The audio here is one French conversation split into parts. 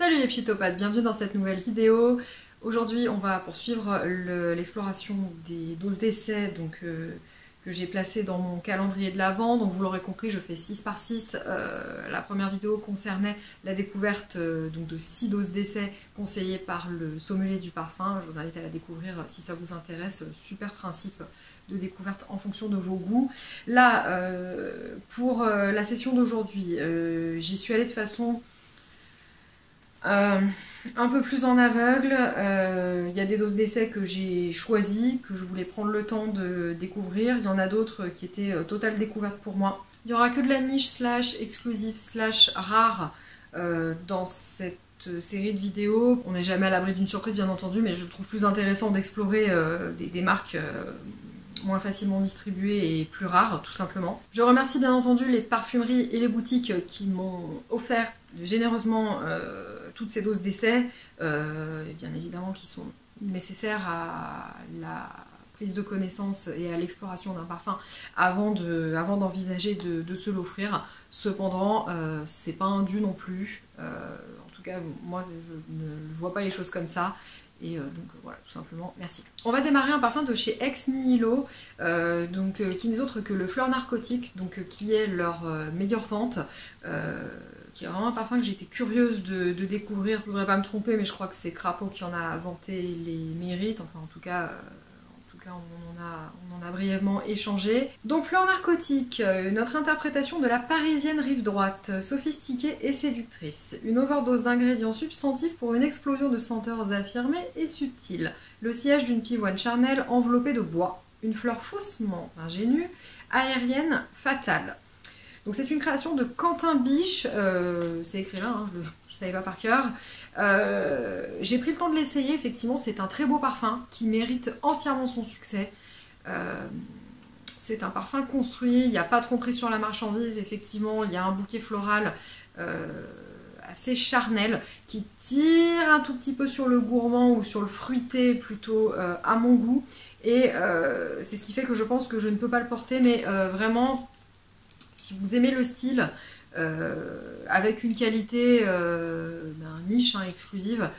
Salut les phytopathes, bienvenue dans cette nouvelle vidéo. Aujourd'hui on va poursuivre l'exploration des doses d'essai que j'ai placées dans mon calendrier de l'Avent. Donc vous l'aurez compris, je fais 6 par 6. La première vidéo concernait la découverte de 6 doses d'essai conseillées par le sommelier du parfum. Je vous invite à la découvrir si ça vous intéresse. Super principe de découverte en fonction de vos goûts. Là, pour la session d'aujourd'hui, j'y suis allée de façon un peu plus en aveugle. Il y a des doses d'essai que j'ai choisies, que je voulais prendre le temps de découvrir. Il y en a d'autres qui étaient totale découverte pour moi. Il n'y aura que de la niche / exclusive / rare dans cette série de vidéos. On n'est jamais à l'abri d'une surprise bien entendu, mais je trouve plus intéressant d'explorer des marques moins facilement distribuées et plus rares, tout simplement. Je remercie bien entendu les parfumeries et les boutiques qui m'ont offert généreusement toutes ces doses d'essai, et bien évidemment qui sont nécessaires à la prise de connaissance et à l'exploration d'un parfum avant d'envisager de se l'offrir. Cependant, c'est pas un dû non plus. En tout cas, moi je ne vois pas les choses comme ça. Et donc voilà, tout simplement, merci. On va démarrer un parfum de chez Ex Nihilo, qui n'est autre que le Fleur Narcotique, qui est leur meilleure vente, qui est vraiment un parfum que j'étais curieuse de découvrir. Je voudrais pas me tromper, mais je crois que c'est Crapaud qui en a vanté les mérites, enfin en tout cas on en a brièvement échangé. Donc Fleur Narcotique, notre interprétation de la parisienne rive droite, sophistiquée et séductrice. Une overdose d'ingrédients substantifs pour une explosion de senteurs affirmées et subtiles. Le sillage d'une pivoine charnelle enveloppée de bois. Une fleur faussement ingénue, aérienne, fatale. Donc c'est une création de Quentin Biche, c'est écrit là, hein, je ne savais pas par cœur. J'ai pris le temps de l'essayer, effectivement c'est un très beau parfum qui mérite entièrement son succès. C'est un parfum construit, il n'y a pas de tromperie sur la marchandise, effectivement il y a un bouquet floral assez charnel qui tire un tout petit peu sur le gourmand ou sur le fruité plutôt à mon goût. Et c'est ce qui fait que je pense que je ne peux pas le porter, mais vraiment... Si vous aimez le style, avec une qualité niche, exclusive,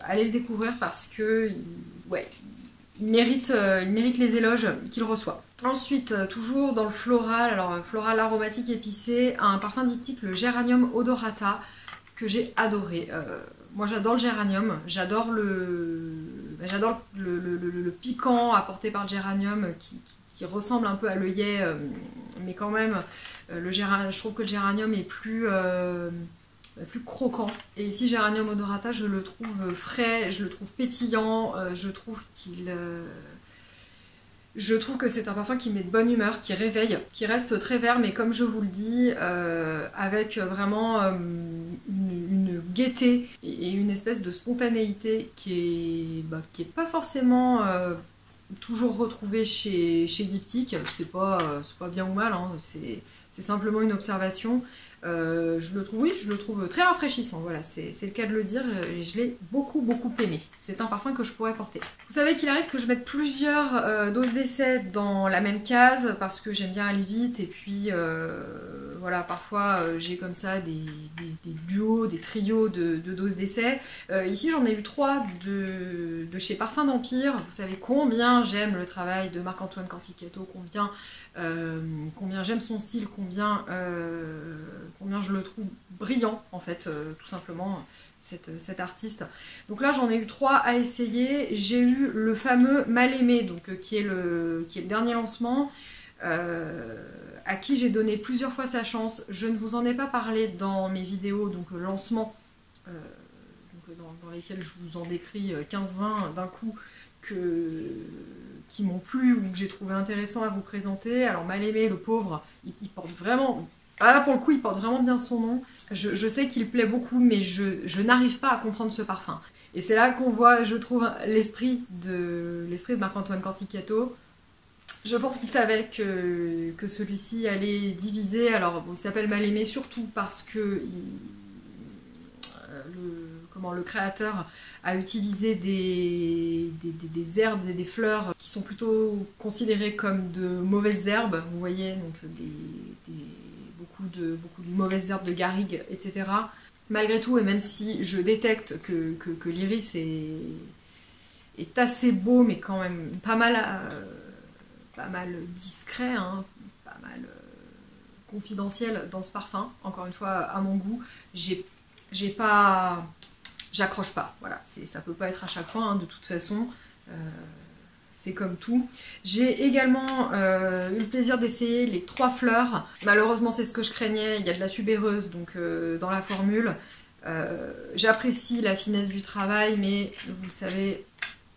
allez le découvrir parce que il mérite les éloges qu'il reçoit. Ensuite, toujours dans le floral, alors floral aromatique épicé, un parfum diptyque, le Géranium Odorata, que j'ai adoré. Moi j'adore le géranium, j'adore le piquant apporté par le géranium qui ressemble un peu à l'œillet, mais quand même, je trouve que le géranium est plus croquant. Et ici, Géranium Odorata, je le trouve frais, je le trouve pétillant, je trouve que c'est un parfum qui met de bonne humeur, qui réveille, qui reste très vert, mais comme je vous le dis, avec vraiment une gaieté et une espèce de spontanéité qui est pas forcément... toujours retrouvé chez Diptyque, c'est pas bien ou mal, hein, c'est simplement une observation. Je le trouve très rafraîchissant, voilà, c'est le cas de le dire, et je l'ai beaucoup aimé. C'est un parfum que je pourrais porter. Vous savez qu'il arrive que je mette plusieurs doses d'essai dans la même case, parce que j'aime bien aller vite, et puis voilà, parfois j'ai comme ça des duos, des trios de doses d'essai. Ici j'en ai eu 3 de chez Parfum d'Empire. Vous savez combien j'aime le travail de Marc-Antoine Cantichietto, combien j'aime son style, combien je le trouve brillant en fait, tout simplement, cet artiste. Donc là j'en ai eu 3 à essayer. J'ai eu le fameux Mal Aimé, qui est le dernier lancement, à qui j'ai donné plusieurs fois sa chance. Je ne vous en ai pas parlé dans mes vidéos lancement, dans lesquelles je vous en décris 15-20 d'un coup, qui m'ont plu ou que j'ai trouvé intéressant à vous présenter. Alors Mal Aimé, le pauvre, il porte vraiment... Ah là pour le coup il porte vraiment bien son nom. Je sais qu'il plaît beaucoup, mais je n'arrive pas à comprendre ce parfum. Et c'est là qu'on voit, je trouve, l'esprit de Marc-Antoine Cantichietto. Je pense qu'il savait que celui-ci allait diviser. Alors bon, il s'appelle Mal Aimé surtout parce que le créateur a utilisé des herbes et des fleurs qui sont plutôt considérées comme de mauvaises herbes, vous voyez, donc beaucoup de mauvaises herbes de garrigue, etc. Malgré tout, et même si je détecte que l'iris est assez beau, mais quand même pas mal discret, hein, pas mal confidentiel dans ce parfum, encore une fois à mon goût, j'ai pas... J'accroche pas, voilà, ça peut pas être à chaque fois, hein, de toute façon, c'est comme tout. J'ai également eu le plaisir d'essayer les 3 fleurs, malheureusement c'est ce que je craignais, il y a de la tubéreuse donc dans la formule. J'apprécie la finesse du travail, mais vous le savez,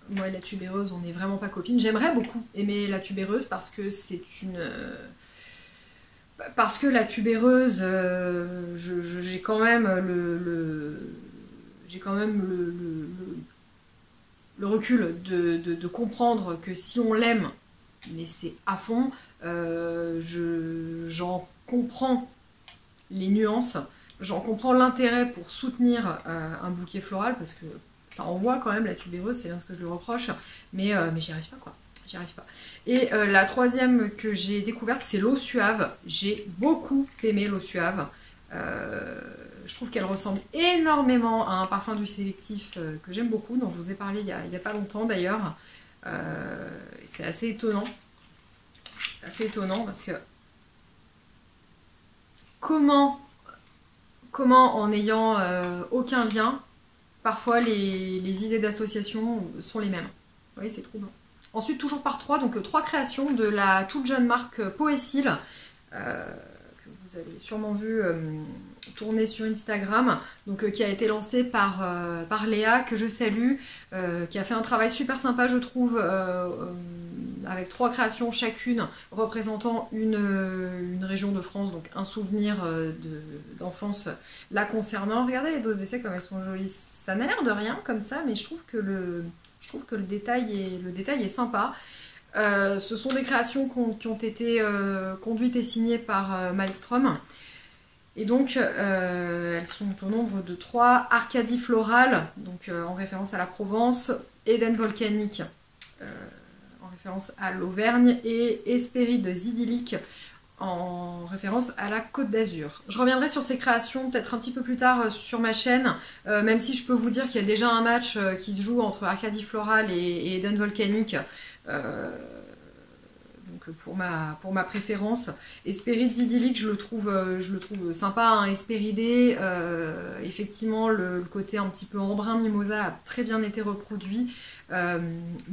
moi et la tubéreuse on n'est vraiment pas copines. J'aimerais beaucoup aimer la tubéreuse parce que c'est une... Parce que la tubéreuse, j'ai quand même j'ai quand même le recul de comprendre que si on l'aime, mais c'est à fond, j'en comprends les nuances, j'en comprends l'intérêt pour soutenir un bouquet floral, parce que ça envoie quand même la tubéreuse, c'est bien ce que je lui reproche, mais j'y arrive pas quoi. J'y arrive pas. Et la troisième que j'ai découverte, c'est l'eau suave. J'ai beaucoup aimé l'eau suave. Je trouve qu'elle ressemble énormément à un parfum du sélectif que j'aime beaucoup, dont je vous ai parlé il y a pas longtemps d'ailleurs. C'est assez étonnant. C'est assez étonnant parce que comment en ayant aucun lien, parfois les idées d'association sont les mêmes. Vous voyez, c'est troublant. Ensuite, toujours par 3, donc 3 créations de la toute jeune marque Poécile, que vous avez sûrement vu tourner sur Instagram, donc qui a été lancée par Léa, que je salue, qui a fait un travail super sympa, je trouve, avec 3 créations chacune représentant une région de France, donc un souvenir d'enfance la concernant. Regardez les doses d'essai comme elles sont jolies, ça n'a l'air de rien comme ça, mais je trouve que le détail est sympa. Ce sont des créations qui ont été conduites et signées par Maelstrom. Et donc, elles sont au nombre de 3. Arcadie Florale, donc en référence à la Provence. Éden Volcanique, en référence à l'Auvergne. Et Hespéride Idyllique, en référence à la Côte d'Azur. Je reviendrai sur ces créations peut-être un petit peu plus tard sur ma chaîne, même si je peux vous dire qu'il y a déjà un match qui se joue entre Arcadie Floral et Éden Volcanique, donc pour ma préférence. Hespéride Idyllique, je le trouve sympa, hein, hespéridé, effectivement le côté un petit peu embrun mimosa a très bien été reproduit, mais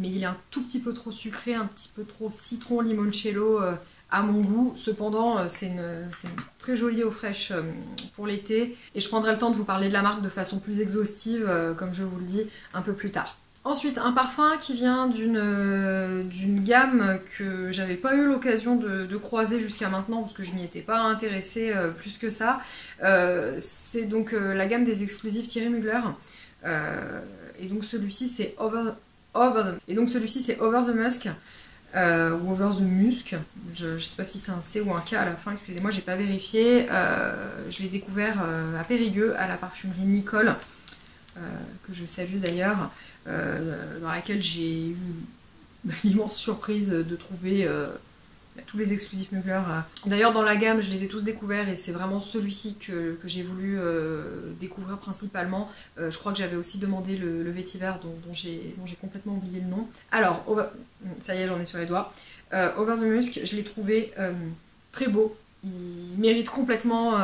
il est un tout petit peu trop sucré, un petit peu trop citron limoncello, à mon goût. Cependant, c'est une très jolie eau fraîche pour l'été. Et je prendrai le temps de vous parler de la marque de façon plus exhaustive, comme je vous le dis, un peu plus tard. Ensuite, un parfum qui vient d'une gamme que j'avais pas eu l'occasion de croiser jusqu'à maintenant, parce que je m'y étais pas intéressée plus que ça. C'est donc la gamme des exclusifs Thierry Mugler. Et donc celui-ci, c'est Over the Musk. Ou Over the Musk, je sais pas si c'est un C ou un K à la fin, excusez-moi, j'ai pas vérifié. Je l'ai découvert à Périgueux, à la parfumerie Nicole, que je salue d'ailleurs, dans laquelle j'ai eu l'immense surprise de trouver tous les exclusifs Mugler. D'ailleurs, dans la gamme, je les ai tous découverts et c'est vraiment celui-ci que j'ai voulu découvrir principalement. Je crois que j'avais aussi demandé le vétiver dont j'ai complètement oublié le nom. Alors, ça y est, j'en ai sur les doigts. Over the Musk, je l'ai trouvé très beau. Il mérite complètement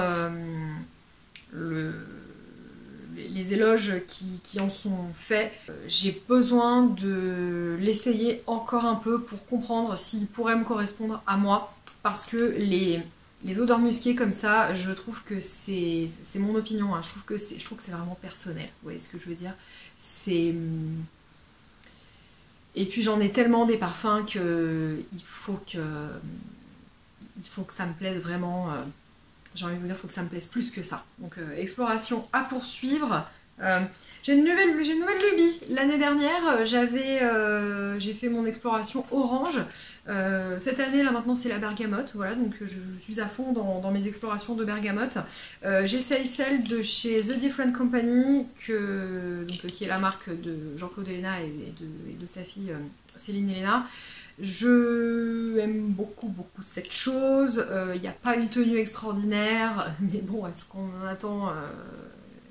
les éloges qui en sont faits. J'ai besoin de l'essayer encore un peu pour comprendre s'il pourrait me correspondre à moi, parce que les odeurs musquées comme ça, je trouve que c'est mon opinion, hein. Je trouve que c'est vraiment personnel, vous voyez ce que je veux dire. Et puis j'en ai tellement des parfums que il faut que ça me plaise vraiment. J'ai envie de vous dire, il faut que ça me plaise plus que ça. Donc, exploration à poursuivre. J'ai une nouvelle lubie. L'année dernière, j'ai fait mon exploration orange. Cette année, là, maintenant, c'est la bergamote. Voilà, donc je suis à fond dans mes explorations de bergamote. J'essaye celle de chez The Different Company, qui est la marque de Jean-Claude Héléna et de sa fille Céline Héléna. Je aime beaucoup cette chose. Il n'y a pas une tenue extraordinaire, mais bon, est-ce qu'on en attend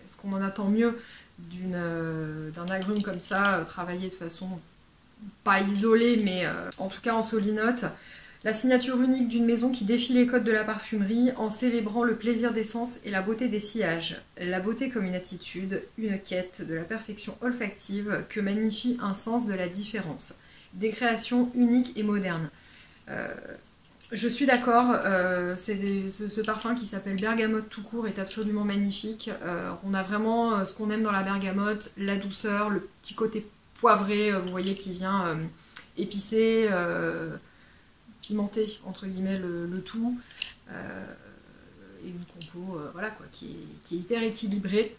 parce qu'on en attend mieux d'un agrume comme ça, travaillé de façon pas isolée, mais en tout cas en solinote. La signature unique d'une maison qui défie les codes de la parfumerie en célébrant le plaisir des sens et la beauté des sillages. La beauté comme une attitude, une quête de la perfection olfactive que magnifie un sens de la différence. Des créations uniques et modernes. Je suis d'accord, ce parfum qui s'appelle Bergamote tout court est absolument magnifique. On a vraiment ce qu'on aime dans la bergamote, la douceur, le petit côté poivré, vous voyez, qui vient épicer, pimenter, entre guillemets, le tout. Et une compo voilà, quoi, qui est hyper équilibrée.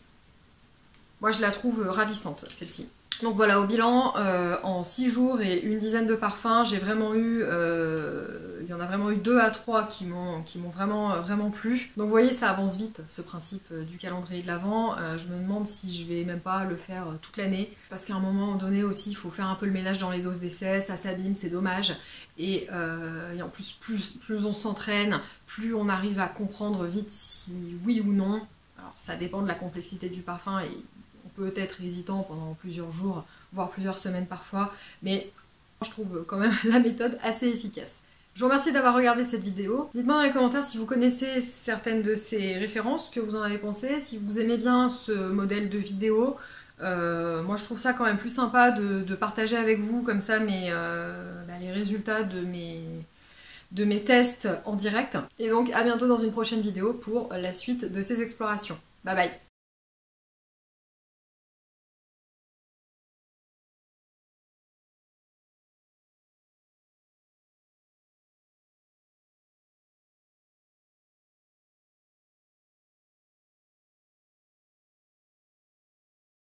Moi, je la trouve ravissante, celle-ci. Donc voilà, au bilan, en 6 jours et une dizaine de parfums, j'ai vraiment eu, il y en a vraiment eu 2 à 3 qui m'ont vraiment plu. Donc vous voyez, ça avance vite, ce principe du calendrier de l'Avent. Je me demande si je vais même pas le faire toute l'année, parce qu'à un moment donné aussi, il faut faire un peu le ménage dans les doses d'essai, ça s'abîme, c'est dommage. Et en plus on s'entraîne, plus on arrive à comprendre vite si oui ou non. Alors ça dépend de la complexité du parfum et on peut être hésitant pendant plusieurs jours, voire plusieurs semaines parfois, mais je trouve quand même la méthode assez efficace. Je vous remercie d'avoir regardé cette vidéo. Dites-moi dans les commentaires si vous connaissez certaines de ces références, ce que vous en avez pensé, si vous aimez bien ce modèle de vidéo. Moi je trouve ça quand même plus sympa de partager avec vous comme ça les résultats de mes tests en direct. Et donc à bientôt dans une prochaine vidéo pour la suite de ces explorations. Bye bye!